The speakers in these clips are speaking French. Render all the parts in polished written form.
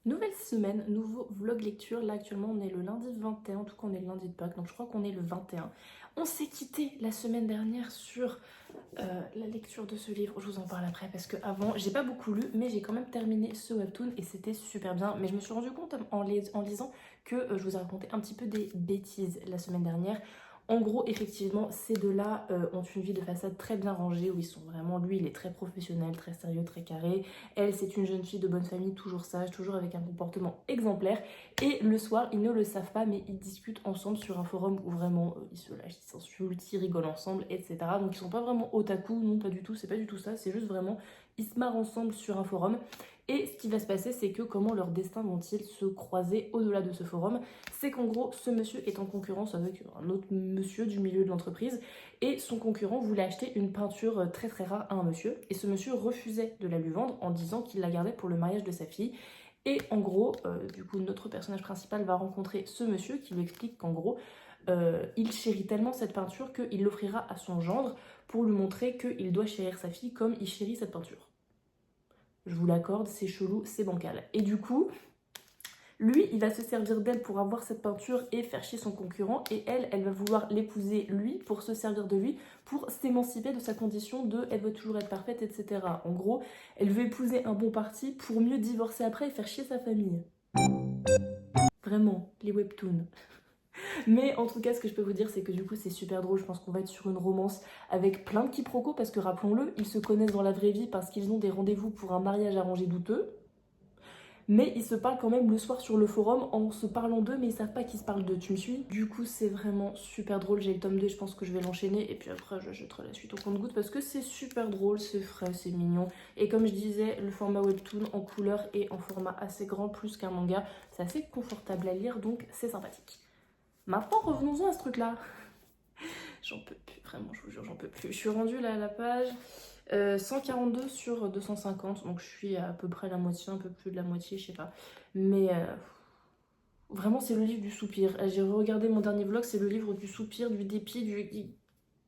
Nouvelle semaine, nouveau vlog lecture. Là actuellement on est le lundi 21, en tout cas on est le lundi de Pâques, donc je crois qu'on est le 21. On s'est quitté la semaine dernière sur la lecture de ce livre. Je vous en parle après parce que avant j'ai pas beaucoup lu, mais j'ai quand même terminé ce webtoon et c'était super bien. Mais je me suis rendu compte en lisant que je vous ai raconté un petit peu des bêtises la semaine dernière. En gros, effectivement, ces deux-là ont une vie de façade très bien rangée, où ils sont vraiment, lui, il est très professionnel, très sérieux, très carré. Elle, c'est une jeune fille de bonne famille, toujours sage, toujours avec un comportement exemplaire. Et le soir, ils ne le savent pas, mais ils discutent ensemble sur un forum où vraiment ils se lâchent, ils s'insultent, ils rigolent ensemble, etc. Donc ils sont pas vraiment otaku, non pas du tout, c'est pas du tout ça, c'est juste vraiment, ils se marrent ensemble sur un forum. Et ce qui va se passer, c'est que comment leurs destins vont-ils se croiser au-delà de ce forum? C'est qu'en gros, ce monsieur est en concurrence avec un autre monsieur du milieu de l'entreprise et son concurrent voulait acheter une peinture très très rare à un monsieur et ce monsieur refusait de la lui vendre en disant qu'il la gardait pour le mariage de sa fille. Et en gros, du coup, notre personnage principal va rencontrer ce monsieur qui lui explique qu'en gros, il chérit tellement cette peinture qu'il l'offrira à son gendre pour lui montrer qu'il doit chérir sa fille comme il chérit cette peinture. Je vous l'accorde, c'est chelou, c'est bancal. Et du coup, lui, il va se servir d'elle pour avoir cette peinture et faire chier son concurrent. Et elle, elle va vouloir l'épouser lui pour se servir de lui, pour s'émanciper de sa condition de elle veut toujours être parfaite, etc. En gros, elle veut épouser un bon parti pour mieux divorcer après et faire chier sa famille. Vraiment, les webtoons. Mais en tout cas, ce que je peux vous dire, c'est que du coup, c'est super drôle. Je pense qu'on va être sur une romance avec plein de quiproquos parce que rappelons-le, ils se connaissent dans la vraie vie parce qu'ils ont des rendez-vous pour un mariage arrangé douteux. Mais ils se parlent quand même le soir sur le forum en se parlant d'eux, mais ils savent pas qu'ils se parlent d'eux, tu me suis? Du coup, c'est vraiment super drôle. J'ai le tome 2, je pense que je vais l'enchaîner. Et puis après, je jetterai la suite au compte-gouttes parce que c'est super drôle, c'est frais, c'est mignon. Et comme je disais, le format webtoon en couleur et en format assez grand, plus qu'un manga, c'est assez confortable à lire, donc c'est sympathique. Maintenant, revenons-en à ce truc-là. J'en peux plus, vraiment, je vous jure, j'en peux plus. Je suis rendue là à la page 142 sur 250, donc je suis à peu près la moitié, un peu plus de la moitié, je sais pas. Mais vraiment, c'est le livre du soupir. J'ai regardé mon dernier vlog, c'est le livre du soupir, du dépit,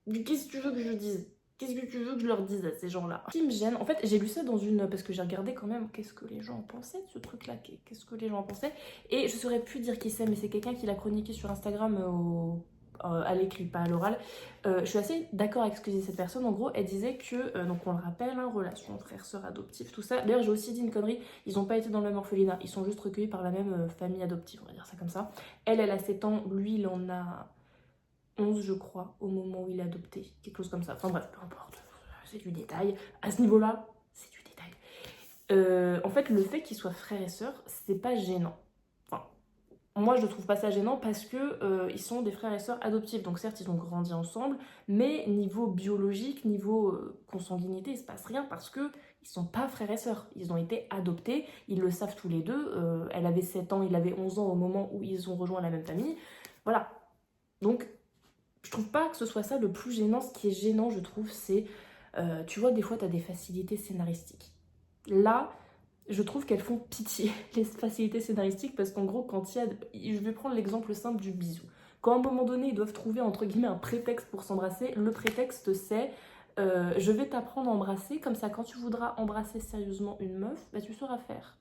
du qu'est-ce que tu veux que je dise? Qu'est-ce que tu veux que je leur dise à ces gens-là? Ce qui me gêne, en fait, j'ai lu ça dans une... Parce que j'ai regardé quand même qu'est-ce que les gens en pensaient de ce truc-là, qu'est-ce que les gens en pensaient. Et je saurais plus dire qui c'est, mais c'est quelqu'un qui l'a chroniqué sur Instagram à l'écrit, pas à l'oral. Je suis assez d'accord avec ce que disait cette personne. En gros, elle disait que, donc on le rappelle, hein, relation frère-sœur adoptif, tout ça. D'ailleurs, j'ai aussi dit une connerie, ils n'ont pas été dans le même orphelinat, ils sont juste recueillis par la même famille adoptive, on va dire ça comme ça. Elle, elle a 7 ans, lui, il en a 11, je crois, au moment où il est adopté, quelque chose comme ça. Enfin bref, peu importe, c'est du détail. À ce niveau-là, c'est du détail. En fait, le fait qu'ils soient frères et sœurs, c'est pas gênant. Enfin, moi, je ne trouve pas ça gênant parce que ils sont des frères et sœurs adoptifs. Donc certes, ils ont grandi ensemble, mais niveau biologique, niveau consanguinité, il se passe rien parce que ils sont pas frères et sœurs. Ils ont été adoptés, ils le savent tous les deux. Elle avait 7 ans, il avait 11 ans au moment où ils ont rejoint la même famille. Voilà. Donc je trouve pas que ce soit ça le plus gênant. Ce qui est gênant, je trouve, c'est, tu vois, des fois, tu as des facilités scénaristiques. Là, je trouve qu'elles font pitié, les facilités scénaristiques, parce qu'en gros, quand il y a... Je vais prendre l'exemple simple du bisou. Quand à un moment donné, ils doivent trouver, entre guillemets, un prétexte pour s'embrasser, le prétexte, c'est je vais t'apprendre à embrasser, comme ça, quand tu voudras embrasser sérieusement une meuf, bah, tu sauras faire.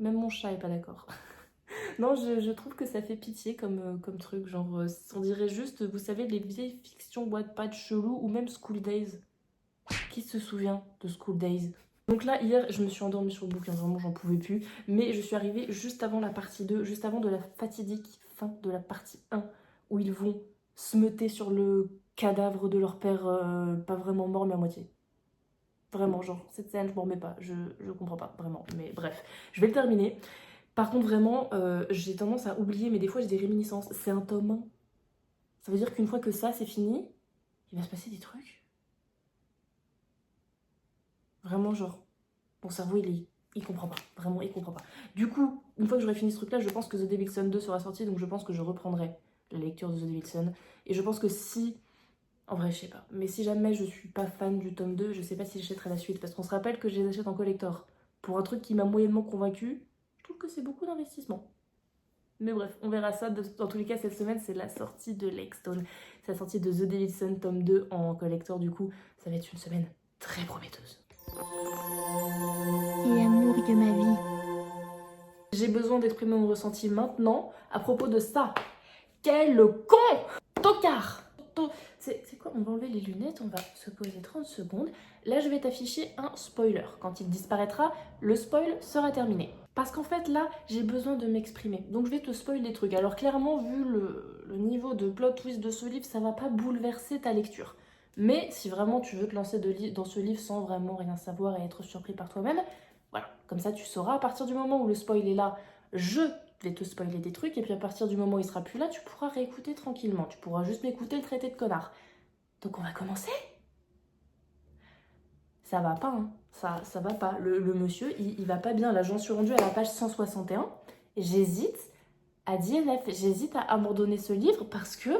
Même mon chat est pas d'accord. Non, je trouve que ça fait pitié comme truc, genre, on dirait juste, vous savez, les vieilles fictions Wattpad chelou ou même School Days. Qui se souvient de School Days? Donc là, hier, je me suis endormie sur le bouquin, vraiment, j'en pouvais plus. Mais je suis arrivée juste avant la partie 2, juste avant de la fatidique fin de la partie 1, où ils vont se meuter sur le cadavre de leur père, pas vraiment mort, mais à moitié. Vraiment, genre, cette scène, je m'en remets pas, je comprends pas, vraiment. Mais bref, je vais le terminer. Par contre, vraiment, j'ai tendance à oublier, mais des fois j'ai des réminiscences. C'est un tome 1. Ça veut dire qu'une fois que ça, c'est fini, il va se passer des trucs. Vraiment, genre, mon cerveau, il comprend pas. Vraiment, il comprend pas. Du coup, une fois que j'aurai fini ce truc-là, je pense que The Devil Son 2 sera sorti, donc je pense que je reprendrai la lecture de The Devil Son. Et je pense que si... En vrai, je sais pas. Mais si jamais je suis pas fan du tome 2, je sais pas si j'achèterai la suite. Parce qu'on se rappelle que je les achète en collector. Pour un truc qui m'a moyennement convaincu, je trouve que c'est beaucoup d'investissement. Mais bref, on verra ça. Dans tous les cas, cette semaine, c'est la sortie de Lake Stone. C'est la sortie de The Devil Son tome 2 en collector. Du coup, ça va être une semaine très prometteuse. Et l'amour de ma vie. besoin d'exprimer mon ressenti maintenant à propos de ça. Quel con! Tocard! C'est quoi? On va enlever les lunettes, on va se poser 30 secondes. Là, je vais t'afficher un spoiler. Quand il disparaîtra, le spoil sera terminé. Parce qu'en fait, là, j'ai besoin de m'exprimer. Donc, je vais te spoiler des trucs. Alors, clairement, vu le niveau de plot twist de ce livre, ça va pas bouleverser ta lecture. Mais si vraiment tu veux te lancer dans ce livre sans vraiment rien savoir et être surpris par toi-même, voilà. Comme ça, tu sauras, à partir du moment où le spoil est là, je vais te spoiler des trucs, et puis à partir du moment où il sera plus là, tu pourras réécouter tranquillement. Tu pourras juste m'écouter le traité de connard. Donc on va commencer. Ça va pas, hein. Ça va pas. Le monsieur, il va pas bien. Là, j'en suis rendue à la page 161. Et j'hésite à DNF. J'hésite à abandonner ce livre parce que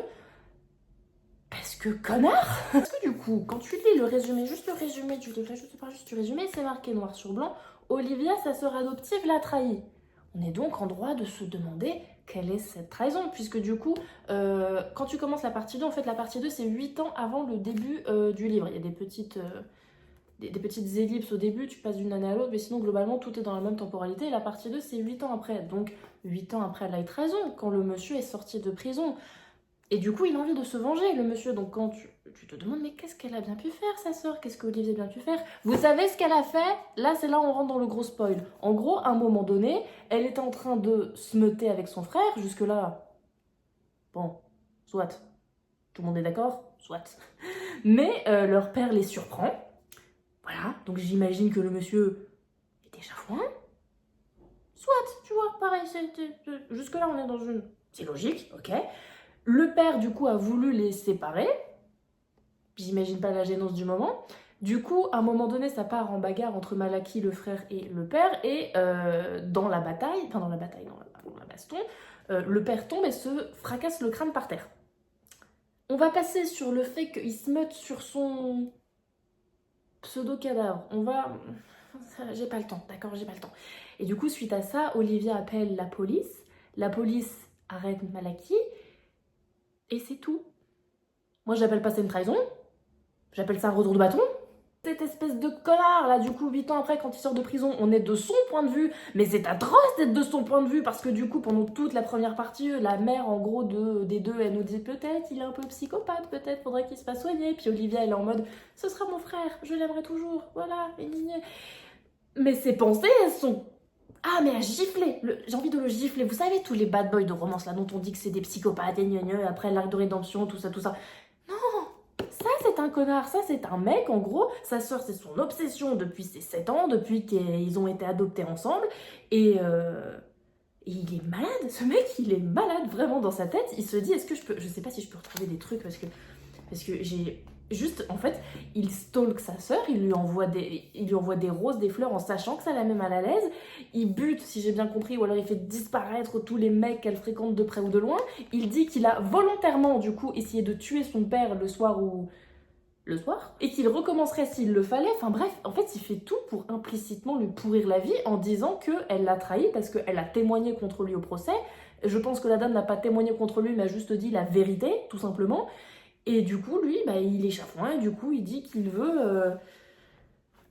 connard. Parce que du coup, quand tu lis le résumé, juste le résumé du livre, je te parle juste du résumé, c'est marqué noir sur blanc, Olivia, sa sœur adoptive, l'a trahi. On est donc en droit de se demander quelle est cette trahison, puisque du coup, quand tu commences la partie 2, en fait la partie 2 c'est 8 ans avant le début du livre. Il y a des petites ellipses au début, tu passes d'une année à l'autre, mais sinon globalement tout est dans la même temporalité, et la partie 2 c'est 8 ans après. Donc 8 ans après la trahison, quand le monsieur est sorti de prison. Et du coup, il a envie de se venger, le monsieur. Donc quand tu te demandes, mais qu'est-ce qu'elle a bien pu faire, sa sœur? Qu'est-ce qu'Olivier a bien pu faire? Vous savez ce qu'elle a fait? Là, c'est là où on rentre dans le gros spoil. En gros, à un moment donné, elle était en train de se meuter avec son frère. Jusque-là, bon, soit. Tout le monde est d'accord? Soit. Mais leur père les surprend. Voilà, donc j'imagine que le monsieur est déjà foin. Soit, tu vois, pareil, jusque-là, on est dans une... C'est logique, ok. Le père, du coup, a voulu les séparer. J'imagine pas la gênance du moment. Du coup, à un moment donné, ça part en bagarre entre Malaki, le frère, et le père. Et dans la bataille, dans la baston, le père tombe et se fracasse le crâne par terre. On va passer sur le fait qu'il se meute sur son pseudo-cadavre. On va... J'ai pas le temps, d'accord, j'ai pas le temps. Et du coup, suite à ça, Olivia appelle la police. La police arrête Malaki. Et c'est tout. Moi, j'appelle pas ça une trahison. J'appelle ça un retour de bâton. Cette espèce de connard, là, du coup, 8 ans après, quand il sort de prison, on est de son point de vue. Mais c'est atroce d'être de son point de vue, parce que du coup, pendant toute la première partie, la mère, en gros, des deux, elle nous dit peut-être, il est un peu psychopathe, peut-être, faudrait qu'il se fasse soigner. Puis Olivia, elle est en mode, ce sera mon frère, je l'aimerai toujours, voilà. Mais ses pensées, elles sont... Ah, mais à gifler, j'ai envie de le gifler. Vous savez, tous les bad boys de romance, là, dont on dit que c'est des psychopathes, et après l'arc de rédemption, tout ça, tout ça. Non, ça c'est un connard, ça c'est un mec, en gros, sa sœur c'est son obsession depuis ses 7 ans, depuis qu'ils ont été adoptés ensemble, et il est malade, ce mec, il est malade vraiment dans sa tête, il se dit, est-ce que je sais pas si je peux retrouver des trucs, parce que j'ai... Juste, en fait, il stalk sa sœur, il lui envoie des roses, des fleurs en sachant que ça la met mal à l'aise. Il bute, si j'ai bien compris, ou alors il fait disparaître tous les mecs qu'elle fréquente de près ou de loin. Il dit qu'il a volontairement, du coup, essayé de tuer son père le soir et qu'il recommencerait s'il le fallait. Enfin bref, en fait, il fait tout pour implicitement lui pourrir la vie en disant qu'elle l'a trahi parce qu'elle a témoigné contre lui au procès. Je pense que la dame n'a pas témoigné contre lui, mais a juste dit la vérité, tout simplement. Et du coup, lui, bah, il est chafouin, et du coup, il dit qu'il veut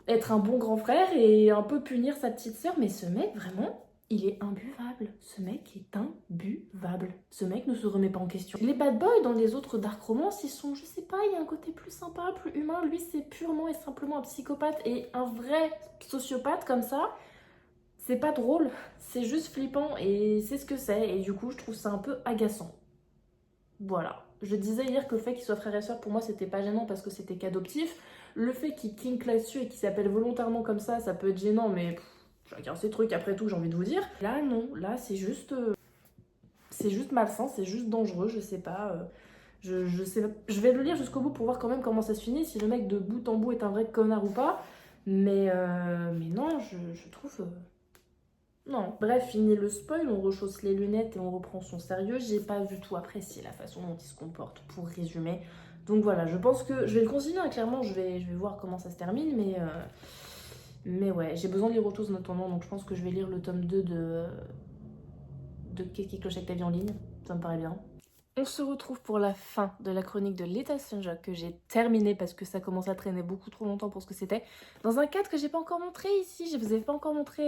être un bon grand frère et un peu punir sa petite sœur. Mais ce mec, vraiment, il est imbuvable. Ce mec est imbuvable. Ce mec ne se remet pas en question. Les bad boys dans les autres dark romances, ils sont, je sais pas, il y a un côté plus sympa, plus humain. Lui, c'est purement et simplement un psychopathe et un vrai sociopathe comme ça. C'est pas drôle, c'est juste flippant et c'est ce que c'est. Et du coup, je trouve ça un peu agaçant. Voilà. Je disais hier que le fait qu'ils soient frères et sœurs, pour moi, c'était pas gênant parce que c'était qu'adoptif. Le fait qu'ils cliquent là-dessus et qu'ils s'appellent volontairement comme ça peut être gênant, mais chacun ses trucs après tout, j'ai envie de vous dire. Là, non. Là, c'est juste malsain, c'est juste dangereux, je sais pas. Je sais, je vais le lire jusqu'au bout pour voir quand même comment ça se finit, si le mec de bout en bout est un vrai connard ou pas. Mais non, je trouve... Non, bref, fini le spoil, on rechausse les lunettes et on reprend son sérieux. J'ai pas du tout apprécié la façon dont il se comporte, pour résumer. Donc voilà, je pense que je vais le continuer, hein, clairement, je vais voir comment ça se termine, mais ouais, j'ai besoin de lire autre chose en attendant, donc je pense que je vais lire le tome 2 de Qu'est-ce qui cloche avec ta vie en ligne, ça me paraît bien. On se retrouve pour la fin de la chronique de Little Stranger que j'ai terminée parce que ça commence à traîner beaucoup trop longtemps pour ce que c'était. Dans un cadre que j'ai pas encore montré ici, je vous ai pas encore montré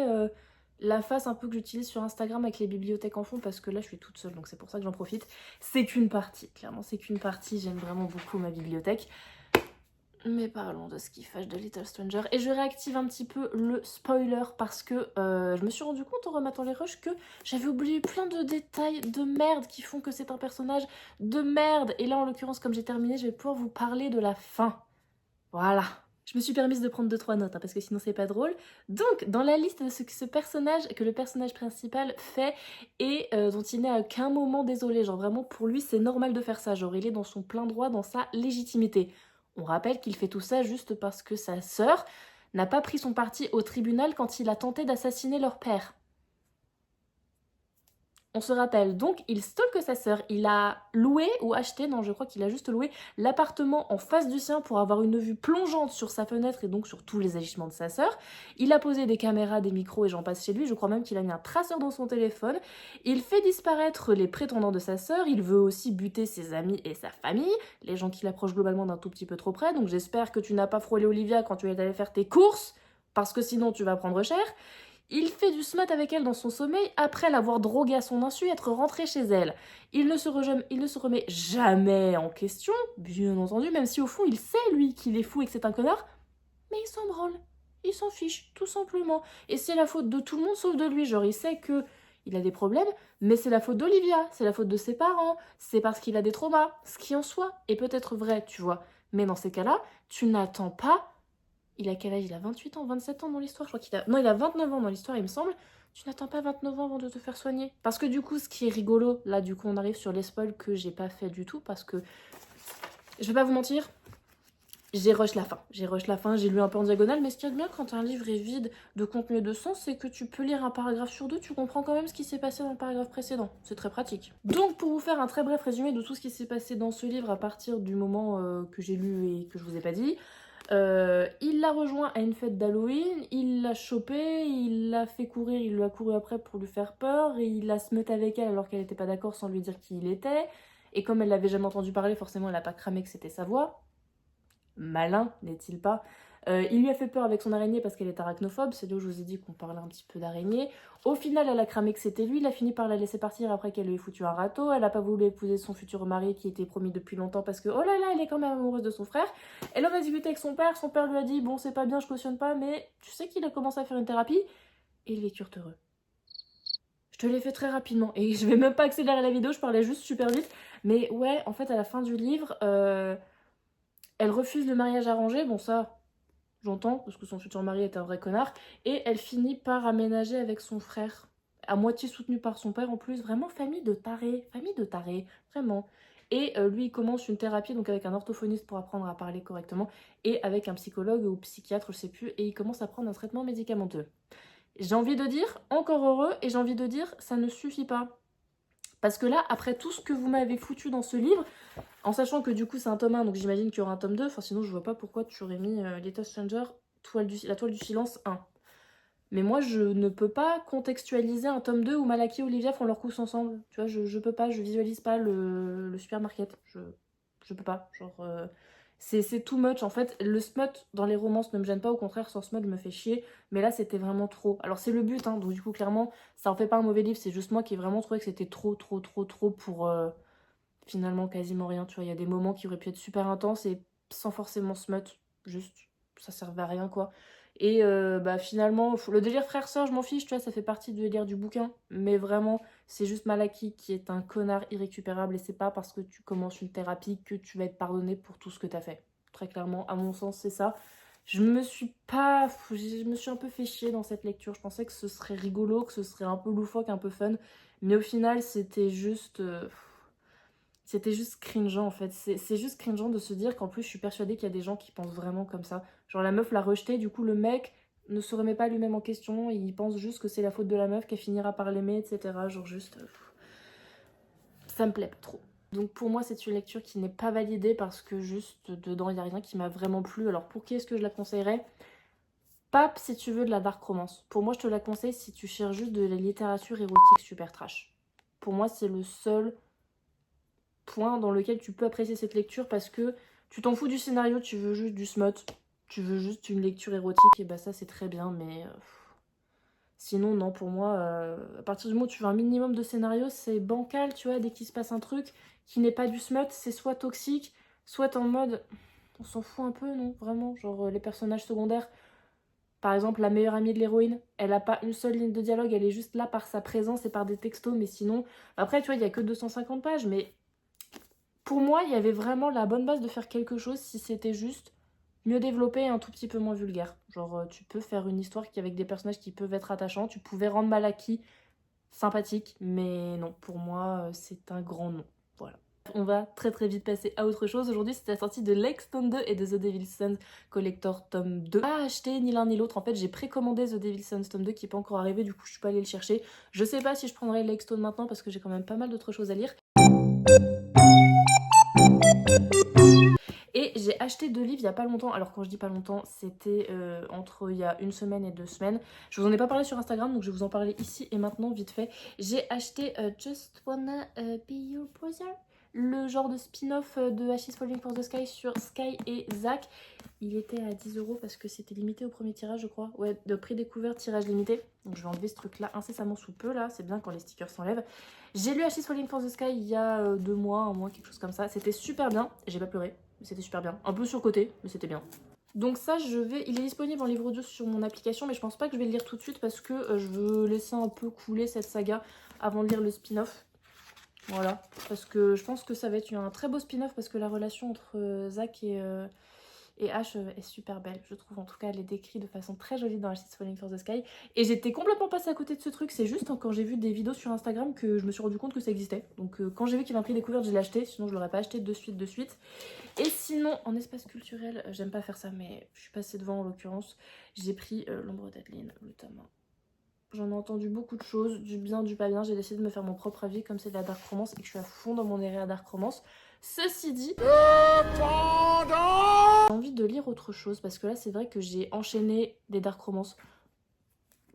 La face un peu que j'utilise sur Instagram avec les bibliothèques en fond, parce que là je suis toute seule, donc c'est pour ça que j'en profite. C'est qu'une partie, clairement c'est qu'une partie, j'aime vraiment beaucoup ma bibliothèque. Mais parlons de ce qui fâche de Little Stranger. Et je réactive un petit peu le spoiler parce que je me suis rendu compte en rematant les rushs que j'avais oublié plein de détails de merde qui font que c'est un personnage de merde. Et là en l'occurrence, comme j'ai terminé, je vais pouvoir vous parler de la fin. Voilà. Je me suis permise de prendre 2-3 notes, hein, parce que sinon c'est pas drôle. Donc, dans la liste de ce que ce personnage, que le personnage principal fait et dont il n'est à aucun moment désolé, genre vraiment pour lui c'est normal de faire ça, genre il est dans son plein droit, dans sa légitimité. On rappelle qu'il fait tout ça juste parce que sa sœur n'a pas pris son parti au tribunal quand il a tenté d'assassiner leur père. On se rappelle, donc il stalke sa sœur, il a loué ou acheté, non je crois qu'il a juste loué l'appartement en face du sien pour avoir une vue plongeante sur sa fenêtre et donc sur tous les agissements de sa sœur. Il a posé des caméras, des micros et j'en passe chez lui, je crois même qu'il a mis un traceur dans son téléphone. Il fait disparaître les prétendants de sa sœur, il veut aussi buter ses amis et sa famille, les gens qui l'approchent globalement d'un tout petit peu trop près, donc j'espère que tu n'as pas frôlé Olivia quand tu es allé faire tes courses, parce que sinon tu vas prendre cher. Il fait du smut avec elle dans son sommeil après l'avoir droguée à son insu et être rentré chez elle. Il ne se remet jamais en question, bien entendu, même si au fond il sait lui qu'il est fou et que c'est un connard, mais il s'en branle, il s'en fiche, tout simplement. Et c'est la faute de tout le monde sauf de lui, genre il sait que il a des problèmes, mais c'est la faute d'Olivia, c'est la faute de ses parents, c'est parce qu'il a des traumas, ce qui en soi est peut-être vrai, tu vois. Mais dans ces cas-là, tu n'attends pas. Il a quel âge? Il a 28 ans, 27 ans dans l'histoire, je crois qu'il a... Non, il a 29 ans dans l'histoire, il me semble. Tu n'attends pas 29 ans avant de te faire soigner. Parce que du coup, ce qui est rigolo, là, du coup, on arrive sur les spoils que j'ai pas fait du tout, parce que... Je vais pas vous mentir, j'ai rush la fin. J'ai lu un peu en diagonale, mais ce qu'il y a de bien quand un livre est vide de contenu et de sens, c'est que tu peux lire un paragraphe sur deux, tu comprends quand même ce qui s'est passé dans le paragraphe précédent. C'est très pratique. Donc, pour vous faire un très bref résumé de tout ce qui s'est passé dans ce livre à partir du moment que j'ai lu et que je vous ai pas dit... il l'a rejoint à une fête d'Halloween, il l'a chopé, il l'a fait courir, il lui a couru après pour lui faire peur, et il a se met avec elle alors qu'elle n'était pas d'accord sans lui dire qui il était. Et comme elle l'avait jamais entendu parler, forcément elle a pas cramé que c'était sa voix. Malin, n'est-il pas? Il lui a fait peur avec son araignée parce qu'elle est arachnophobe, c'est là où je vous ai dit qu'on parlait un petit peu d'araignée. Au final, elle a cramé que c'était lui, il a fini par la laisser partir après qu'elle lui ait foutu un râteau. Elle a pas voulu épouser son futur mari qui était promis depuis longtemps parce que, oh là là, elle est quand même amoureuse de son frère. Elle en a discuté avec son père lui a dit, bon c'est pas bien, je cautionne pas, mais tu sais qu'il a commencé à faire une thérapie et il est heureux. Je te l'ai fait très rapidement et je vais même pas accélérer la vidéo, je parlais juste super vite. Mais ouais, en fait, à la fin du livre, elle refuse le mariage arrangé, bon ça... J'entends, parce que son futur mari est un vrai connard. Et elle finit par aménager avec son frère, à moitié soutenu par son père en plus. Vraiment famille de tarés, vraiment. Et lui, il commence une thérapie, donc avec un orthophoniste pour apprendre à parler correctement, et avec un psychologue ou psychiatre, je sais plus, et il commence à prendre un traitement médicamenteux. J'ai envie de dire, encore heureux, et j'ai envie de dire, ça ne suffit pas. Parce que là, après tout ce que vous m'avez foutu dans ce livre, en sachant que du coup c'est un tome 1, donc j'imagine qu'il y aura un tome 2, enfin sinon je vois pas pourquoi tu aurais mis Little Stranger, la toile du silence 1. Mais moi je ne peux pas contextualiser un tome 2 où Malaki et Olivia font leurs courses ensemble. Tu vois, je peux pas, je visualise pas le supermarket. Je peux pas, genre... c'est too much en fait. Le smut dans les romances ne me gêne pas, au contraire, sans smut me fait chier. Mais là c'était vraiment trop. Alors c'est le but, hein, donc du coup clairement ça en fait pas un mauvais livre, c'est juste moi qui ai vraiment trouvé que c'était trop pour... finalement quasiment rien, tu vois, il y a des moments qui auraient pu être super intenses et sans forcément smut, juste, ça servait à rien, quoi. Et bah finalement, le délire frère-sœur, je m'en fiche, tu vois, ça fait partie du délire du bouquin, mais vraiment, c'est juste Malaki qui est un connard irrécupérable et c'est pas parce que tu commences une thérapie que tu vas être pardonné pour tout ce que t'as fait. Très clairement, à mon sens, c'est ça. Je me suis un peu fait chier dans cette lecture, je pensais que ce serait rigolo, que ce serait un peu loufoque, un peu fun, mais au final, c'était juste... C'était juste cringeant en fait, c'est juste cringeant de se dire qu'en plus je suis persuadée qu'il y a des gens qui pensent vraiment comme ça. Genre la meuf l'a rejeté, du coup le mec ne se remet pas lui-même en question, il pense juste que c'est la faute de la meuf qu'elle finira par l'aimer, etc. Genre juste... ça me plaît pas trop. Donc pour moi c'est une lecture qui n'est pas validée parce que juste dedans il n'y a rien qui m'a vraiment plu. Alors pour qui est-ce que je la conseillerais? Pas si tu veux de la dark romance. Pour moi je te la conseille si tu cherches juste de la littérature érotique super trash. Pour moi c'est le seul point dans lequel tu peux apprécier cette lecture parce que tu t'en fous du scénario, tu veux juste du smut, tu veux juste une lecture érotique, et bah ça c'est très bien, mais Sinon, non, pour moi, à partir du moment où tu veux un minimum de scénario, c'est bancal, tu vois, dès qu'il se passe un truc qui n'est pas du smut, c'est soit toxique, soit en mode on s'en fout un peu, non, vraiment, genre les personnages secondaires. Par exemple, la meilleure amie de l'héroïne, elle a pas une seule ligne de dialogue, elle est juste là par sa présence et par des textos, mais sinon... Après, tu vois, il y a que 250 pages, mais pour moi, il y avait vraiment la bonne base de faire quelque chose si c'était juste mieux développé et un tout petit peu moins vulgaire. Genre, tu peux faire une histoire qui avec des personnages qui peuvent être attachants, tu pouvais rendre Malaki sympathique, mais non, pour moi, c'est un grand non. Voilà. On va très très vite passer à autre chose. Aujourd'hui, c'est la sortie de Lexstone 2 et de The Devil's Sons Collector tome 2. Pas acheté ni l'un ni l'autre. En fait, j'ai précommandé The Devil's Sons tome 2 qui n'est pas encore arrivé, du coup, je suis pas allée le chercher. Je sais pas si je prendrai Lexstone maintenant parce que j'ai quand même pas mal d'autres choses à lire. Et j'ai acheté 2 livres il y a pas longtemps. Alors quand je dis pas longtemps, c'était entre il y a 1 semaine et 2 semaines. Je vous en ai pas parlé sur Instagram, donc je vais vous en parler ici et maintenant vite fait. J'ai acheté Just Wanna Be Your Brother, le genre de spin-off de Ashes Falling for the Sky sur Sky et Zach. Il était à 10 € parce que c'était limité au premier tirage, je crois. Ouais, de prix découvert, tirage limité. Donc je vais enlever ce truc-là incessamment sous peu, là. C'est bien quand les stickers s'enlèvent. J'ai lu Ashes Falling for the Sky il y a 2 mois, un mois, quelque chose comme ça. C'était super bien. J'ai pas pleuré. C'était super bien. Un peu surcoté, mais c'était bien. Donc ça, il est disponible en livre audio sur mon application, mais je pense pas que je vais le lire tout de suite parce que je veux laisser un peu couler cette saga avant de lire le spin-off. Voilà, parce que je pense que ça va être un très beau spin-off parce que la relation entre Zach et Ash est super belle, je trouve. En tout cas, elle est décrite de façon très jolie dans Ashes Falling for the Sky. Et j'étais complètement passée à côté de ce truc. C'est juste quand j'ai vu des vidéos sur Instagram que je me suis rendu compte que ça existait. Donc quand j'ai vu qu'il y avait un prix découverte, je l'ai acheté. Sinon, je l'aurais pas acheté de suite. Et sinon, en espace culturel, j'aime pas faire ça, mais je suis passée devant en l'occurrence. J'ai pris L'ombre d'Adeline, le tome 1. J'en ai entendu beaucoup de choses, du bien, du pas bien. J'ai décidé de me faire mon propre avis, comme c'est de la dark romance et que je suis à fond dans mon area dark romance. Ceci dit, j'ai envie de lire autre chose parce que là, c'est vrai que j'ai enchaîné des dark romances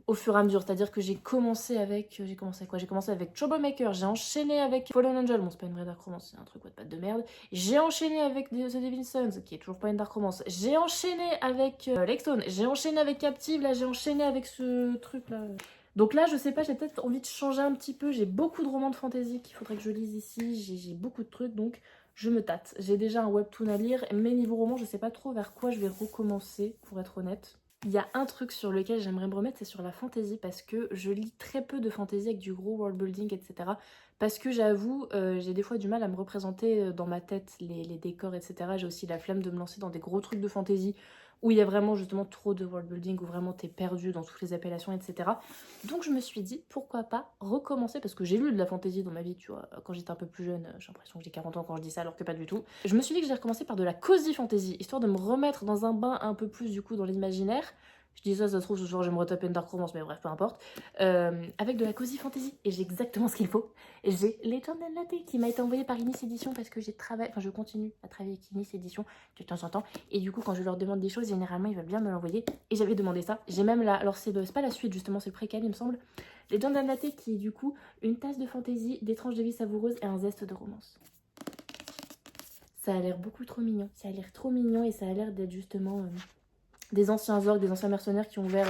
au fur et à mesure. C'est-à-dire que j'ai commencé avec... J'ai commencé avec Troublemaker, j'ai enchaîné avec Fallen Angel. Bon, c'est pas une vraie dark romance, c'est un truc Wattpad de merde. J'ai enchaîné avec The Devil's Sons, qui est toujours pas une dark romance. J'ai enchaîné avec Lexstone, j'ai enchaîné avec Captive, là j'ai enchaîné avec ce truc-là. Donc là, je sais pas, j'ai peut-être envie de changer un petit peu. J'ai beaucoup de romans de fantasy qu'il faudrait que je lise ici. J'ai beaucoup de trucs, donc je me tâte. J'ai déjà un webtoon à lire, mais niveau roman, je sais pas trop vers quoi je vais recommencer, pour être honnête. Il y a un truc sur lequel j'aimerais me remettre, c'est sur la fantasy, parce que je lis très peu de fantasy avec du gros world building, etc. Parce que j'avoue, j'ai des fois du mal à me représenter dans ma tête les décors, etc. J'ai aussi la flemme de me lancer dans des gros trucs de fantasy où il y a vraiment justement trop de world building, où vraiment t'es perdu dans toutes les appellations, etc. Donc je me suis dit, pourquoi pas recommencer, parce que j'ai lu de la fantasy dans ma vie, tu vois, quand j'étais un peu plus jeune, j'ai l'impression que j'ai 40 ans quand je dis ça, alors que pas du tout. Je me suis dit que j'allais recommencer par de la cozy fantasy, histoire de me remettre dans un bain un peu plus du coup dans l'imaginaire. Je dis ça se trouve ce soir je vais me retaper une dark romance, mais bref, peu importe. Avec de la cozy fantasy, et j'ai exactement ce qu'il faut. J'ai Legend and Latte qui m'a été envoyé par Inis Édition parce que je continue à travailler avec Inis Édition de temps en temps. Et du coup, quand je leur demande des choses, généralement, ils veulent bien me l'envoyer. Et j'avais demandé ça. J'ai même la... Alors, c'est pas la suite, justement, c'est le préquel, il me semble. Legend and Latte qui est du coup une tasse de fantaisie, des tranches de vie savoureuses et un zeste de romance. Ça a l'air beaucoup trop mignon. Ça a l'air trop mignon et ça a l'air d'être justement des anciens orques, des anciens mercenaires qui ont ouvert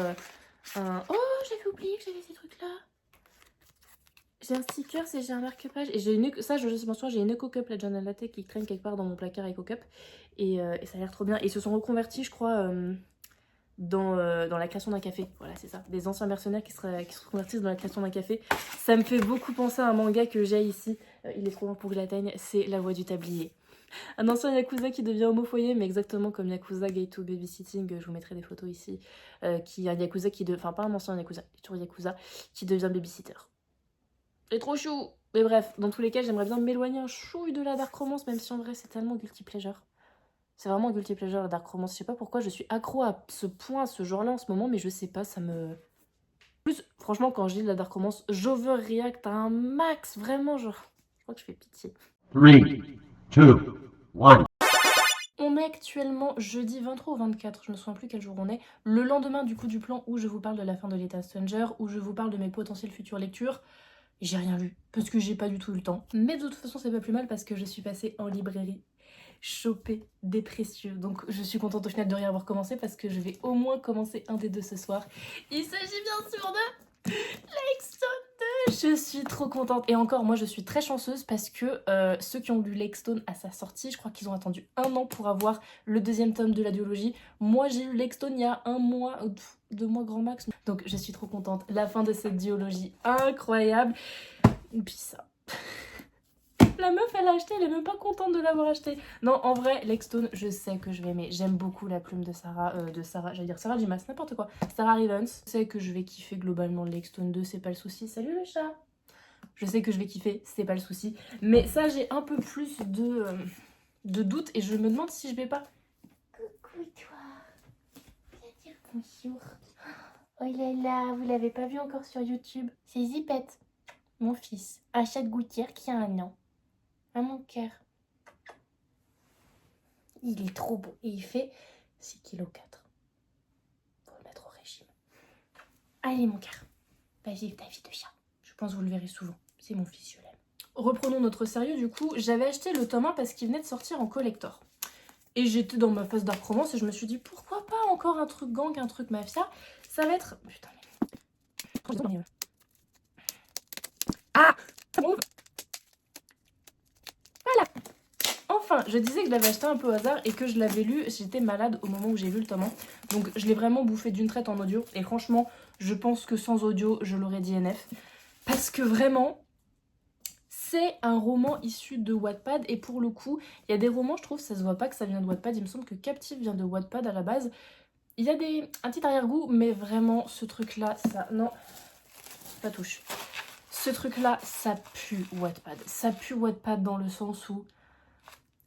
un... Oh, j'avais oublié que j'avais ces trucs-là. J'ai un sticker, j'ai un marque-page et j'ai une... Ça, je m'en j'ai une Eco Cup Legend and Latte qui traîne quelque part dans mon placard Eco Cup. Et ça a l'air trop bien. Et ils se sont reconvertis, je crois, dans la création d'un café. Voilà, c'est ça. Des anciens mercenaires qui se reconvertissent dans la création d'un café. Ça me fait beaucoup penser à un manga que j'ai ici. Il est trop loin pour que je l'atteigne. C'est La Voix du Tablier. Un ancien Yakuza qui devient homo foyer, mais exactement comme Yakuza Gaito Babysitting, je vous mettrai des photos ici, qui est un Yakuza qui enfin pas un ancien Yakuza, toujours Yakuza, qui devient babysitter. C'est trop chou. Mais bref, dans tous les cas, j'aimerais bien m'éloigner un chouille de la dark romance, même si en vrai c'est tellement guilty pleasure. C'est vraiment guilty pleasure la dark romance. Je sais pas pourquoi je suis accro à ce point, à ce genre-là en ce moment, mais je sais pas, ça me... En plus, franchement, quand je lis de la dark romance, j'overreact à un max, vraiment, genre... Je crois que je fais pitié. 3, 2, 1. On est actuellement jeudi 23 ou 24, je me souviens plus quel jour on est, le lendemain du coup du plan où je vous parle de la fin de l'État Stranger, où je vous parle de mes potentielles futures lectures. J'ai rien lu, parce que j'ai pas du tout eu le temps. Mais de toute façon, c'est pas plus mal parce que je suis passée en librairie. choper des précieux. Donc je suis contente au final de rien avoir commencé parce que je vais au moins commencer un des deux ce soir. Il s'agit bien sûr de Lexton 2. Je suis trop contente. Et encore, moi je suis très chanceuse parce que ceux qui ont lu Lexton à sa sortie, je crois qu'ils ont attendu 1 an pour avoir le 2e tome de la duologie. Moi j'ai eu Lexton il y a 1 mois, 2 mois grand max. Donc je suis trop contente. La fin de cette duologie incroyable. Et puis ça. La meuf, elle a acheté, elle est même pas contente de l'avoir acheté. Non, en vrai, Lexton, je sais que je vais aimer. J'aime beaucoup la plume de Sarah, j'allais dire Sarah Dimas, n'importe quoi. Sarah Rivens. Je sais que je vais kiffer globalement Lexton 2, c'est pas le souci. Salut le chat. Je sais que je vais kiffer, c'est pas le souci. Mais ça, j'ai un peu plus de doute et je me demande si je vais pas... Coucou toi. Viens dire bonjour. Oh là là, vous l'avez pas vu encore sur YouTube. C'est Zipette, mon fils, à Chat Gouttière qui a 1 an. À mon cœur. Il est trop beau. Et il fait 6,4 kg. Faut le mettre au régime. Allez mon cœur. Vas-y ta vie de chat. Je pense que vous le verrez souvent. C'est mon fils, je l'aime. Reprenons notre sérieux du coup. J'avais acheté le tome 1 parce qu'il venait de sortir en collector. Et j'étais dans ma phase dark romance et je me suis dit pourquoi pas encore un truc gang, un truc mafia. Ça va être... Putain mais... Ah ça m'ouvre. Enfin, je disais que je l'avais acheté un peu au hasard et que je l'avais lu, j'étais malade au moment où j'ai lu le tome 1. Donc je l'ai vraiment bouffé d'une traite en audio. Et franchement, je pense que sans audio, je l'aurais dit NF. Parce que vraiment, c'est un roman issu de Wattpad. Et pour le coup, il y a des romans, je trouve, ça se voit pas que ça vient de Wattpad. Il me semble que Captive vient de Wattpad à la base. Il y a un petit arrière-goût, mais vraiment, ce truc-là, ça... Non, pas touche. Ce truc-là, ça pue Wattpad. Ça pue Wattpad dans le sens où...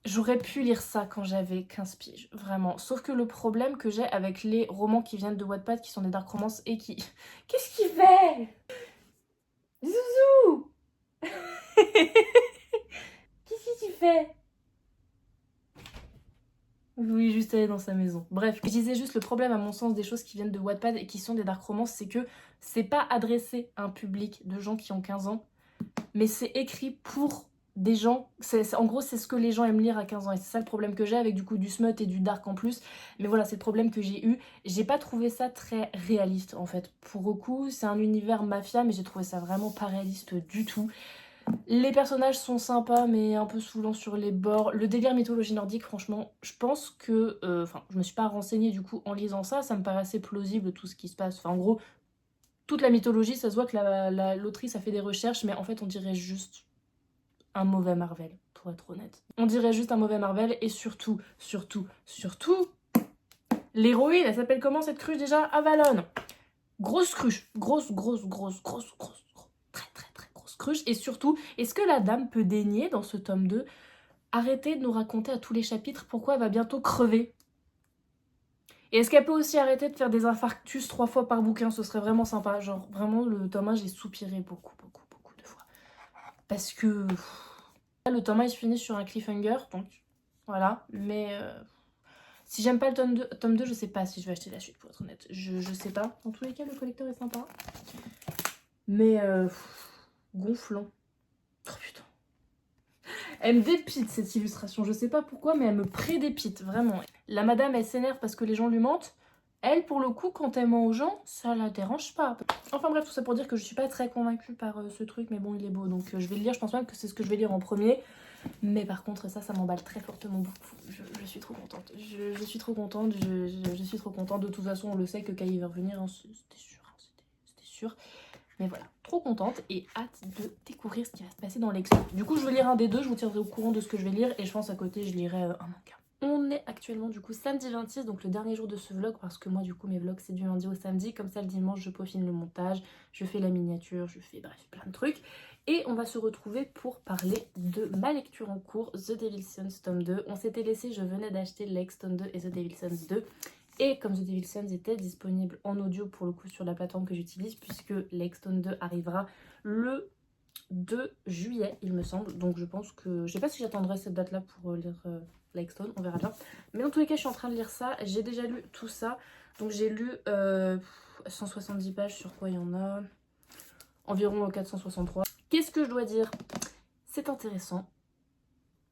J'aurais pu lire ça quand j'avais 15 piges, vraiment. Sauf que le problème que j'ai avec les romans qui viennent de Wattpad, qui sont des dark romances et qui... Qu'est-ce qu'il fait? Zouzou. Qu'est-ce que tu fais? Oui, juste aller dans sa maison. Bref, je disais juste le problème à mon sens des choses qui viennent de Wattpad et qui sont des dark romances, c'est que c'est pas adressé à un public de gens qui ont 15 ans, mais c'est écrit pour... des gens, en gros c'est ce que les gens aiment lire à 15 ans et c'est ça le problème que j'ai avec du coup du smut et du dark en plus, mais voilà c'est le problème que j'ai eu. J'ai pas trouvé ça très réaliste en fait, pour le coup c'est un univers mafia mais j'ai trouvé ça vraiment pas réaliste du tout. Les personnages sont sympas mais un peu saoulants sur les bords. Le délire mythologie nordique, franchement, je pense que... Enfin, je me suis pas renseignée du coup en lisant ça, ça me paraissait plausible tout ce qui se passe. Enfin, en gros, toute la mythologie, ça se voit que l'autrice a fait des recherches, mais en fait, on dirait juste un mauvais Marvel, pour être honnête. On dirait juste un mauvais Marvel, et surtout, l'héroïne, elle s'appelle comment cette cruche déjà? Avalon. Grosse cruche, grosse, très grosse cruche, et surtout, est-ce que la dame peut daigner, dans ce tome 2, arrêter de nous raconter à tous les chapitres pourquoi elle va bientôt crever? Et est-ce qu'elle peut aussi arrêter de faire des infarctus 3 fois par bouquin? Ce serait vraiment sympa. Genre, vraiment, le tome 1, j'ai soupiré beaucoup de fois. Parce que... Là, le tome 1, il se finit sur un cliffhanger, donc voilà. Mais si j'aime pas le tome 2, je sais pas si je vais acheter la suite, pour être honnête. Je sais pas. Dans tous les cas, le collecteur est sympa. Mais gonflant. Oh putain. Elle me dépite cette illustration, je sais pas pourquoi, mais elle me pré-dépite, vraiment. La madame, elle s'énerve parce que les gens lui mentent. Elle, pour le coup, quand elle ment aux gens, ça la dérange pas. Enfin bref, tout ça pour dire que je suis pas très convaincue par ce truc, mais bon, il est beau, donc je vais le lire. Je pense même que c'est ce que je vais lire en premier. Mais par contre, ça m'emballe très fortement beaucoup. Je suis trop contente. Je suis trop contente, je suis trop contente. De toute façon, on le sait que Kai va revenir, hein, c'était sûr, c'était sûr. Mais voilà, trop contente et hâte de découvrir ce qui va se passer dans l'expo. Du coup, je vais lire un des deux, je vous tiendrai au courant de ce que je vais lire et je pense à côté, je lirai un manga. On est actuellement du coup samedi 26, donc le dernier jour de ce vlog, parce que moi du coup mes vlogs c'est du lundi au samedi, comme ça le dimanche je peaufine le montage, je fais la miniature, je fais bref plein de trucs. Et on va se retrouver pour parler de ma lecture en cours, The Devil's Sons tome 2. On s'était laissé, je venais d'acheter Lex tome 2 et The Devil's Sons 2. Et comme The Devil's Sons était disponible en audio pour le coup sur la plateforme que j'utilise, puisque Lex tome 2 arrivera le 2 juillet il me semble. Donc je pense que... Je sais pas si j'attendrai cette date là pour lire Lexton, on verra bien. Mais dans tous les cas je suis en train de lire ça, j'ai déjà lu tout ça. Donc j'ai lu 170 pages, sur quoi il y en a environ 463. Qu'est-ce que je dois dire? C'est intéressant.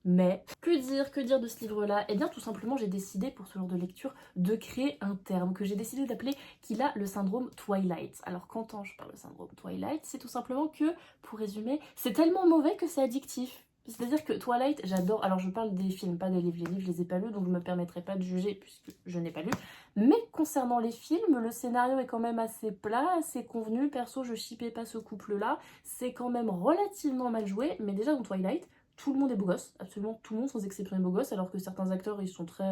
Mais que dire de ce livre-là? Eh bien tout simplement j'ai décidé pour ce genre de lecture de créer un terme que j'ai décidé d'appeler qu'il a le syndrome Twilight. Alors qu'entends je par le syndrome Twilight? C'est tout simplement que, pour résumer, c'est tellement mauvais que c'est addictif. C'est-à-dire que Twilight, j'adore. Alors je parle des films, pas des livres. Les livres, je les ai pas lus, donc je me permettrai pas de juger puisque je n'ai pas lu. Mais concernant les films, le scénario est quand même assez plat, assez convenu. Perso, je shippais pas ce couple-là. C'est quand même relativement mal joué. Mais déjà dans Twilight, tout le monde est beau gosse. Absolument tout le monde sans exception est beau gosse. Alors que certains acteurs, ils sont très...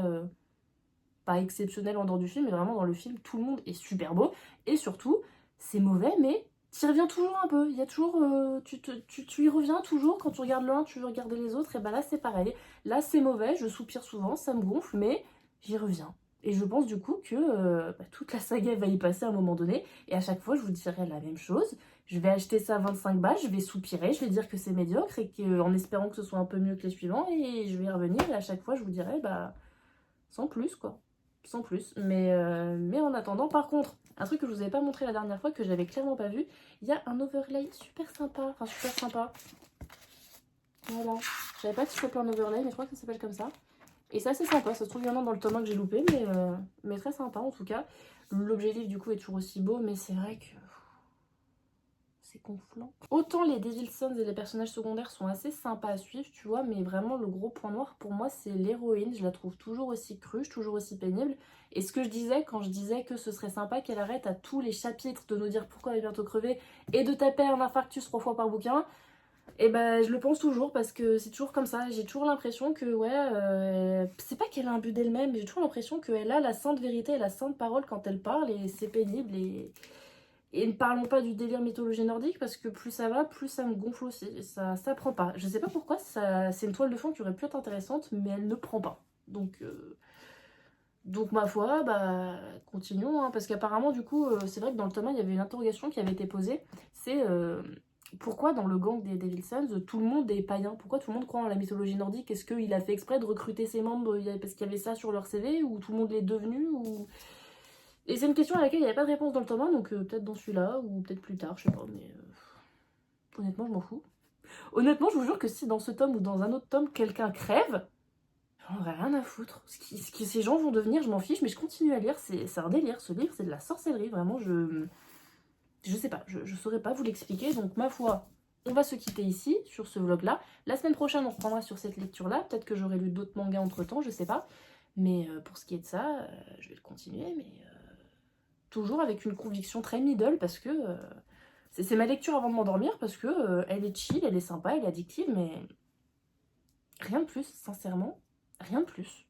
pas exceptionnels en dehors du film, mais vraiment dans le film, tout le monde est super beau. Et surtout, c'est mauvais, mais tu y reviens toujours un peu. Il y a toujours, tu y reviens toujours. Quand tu regardes l'un, tu veux regarder les autres. Et bah là, c'est pareil. Là, c'est mauvais. Je soupire souvent, ça me gonfle, mais j'y reviens. Et je pense du coup que toute la saga va y passer à un moment donné. Et à chaque fois, je vous dirai la même chose. Je vais acheter ça à 25 balles, je vais soupirer, je vais dire que c'est médiocre et en espérant que ce soit un peu mieux que les suivants. Et je vais y revenir. Et à chaque fois, je vous dirai, bah, sans plus, quoi. Sans plus. Mais en attendant, par contre, un truc que je vous avais pas montré la dernière fois, que j'avais clairement pas vu, il y a un overlay super sympa. Enfin, super sympa. Voilà. Je savais pas que ça s'appelait un overlay, mais je crois que ça s'appelle comme ça. Et ça, c'est sympa. Ça se trouve, il y en a dans le tome 1 que j'ai loupé, mais très sympa en tout cas. L'objet livre, du coup, est toujours aussi beau, mais c'est vrai que c'est gonflant. Autant les Devil Sons et les personnages secondaires sont assez sympas à suivre, tu vois, mais vraiment le gros point noir pour moi c'est l'héroïne. Je la trouve toujours aussi cruche, toujours aussi pénible. Et ce que je disais quand je disais que ce serait sympa qu'elle arrête à tous les chapitres de nous dire pourquoi elle est bientôt crevée et de taper un infarctus 3 fois par bouquin, et ben je le pense toujours parce que c'est toujours comme ça. J'ai toujours l'impression que c'est pas qu'elle a un but d'elle-même, mais j'ai toujours l'impression qu'elle a la sainte vérité et la sainte parole quand elle parle et c'est pénible. Et ne parlons pas du délire mythologie nordique parce que plus ça va, plus ça me gonfle aussi. Ça prend pas. Je sais pas pourquoi, c'est une toile de fond qui aurait pu être intéressante, mais elle ne prend pas. Donc ma foi, bah continuons, hein, parce qu'apparemment du coup, c'est vrai que dans le tome 1, il y avait une interrogation qui avait été posée. C'est pourquoi dans le gang des Devil Sons, tout le monde est païen? Pourquoi tout le monde croit en la mythologie nordique? Est-ce qu'il a fait exprès de recruter ses membres parce qu'il y avait ça sur leur CV? Ou tout le monde l'est devenu? Et c'est une question à laquelle il n'y avait pas de réponse dans le tome 1, donc peut-être dans celui-là, ou peut-être plus tard, je sais pas, mais honnêtement, je m'en fous. Honnêtement, je vous jure que si dans ce tome ou dans un autre tome, quelqu'un crève, j'en aurais rien à foutre. Ce que ces gens vont devenir, je m'en fiche, mais je continue à lire, c'est un délire, ce livre, c'est de la sorcellerie, vraiment, je sais pas, je saurais pas vous l'expliquer, donc ma foi, on va se quitter ici, sur ce vlog-là. La semaine prochaine, on reprendra sur cette lecture-là, peut-être que j'aurai lu d'autres mangas entre-temps, je sais pas, mais pour ce qui est de ça, je vais le continuer, mais... toujours avec une conviction très middle parce que c'est ma lecture avant de m'endormir parce que elle est chill, elle est sympa, elle est addictive, mais rien de plus, sincèrement, rien de plus.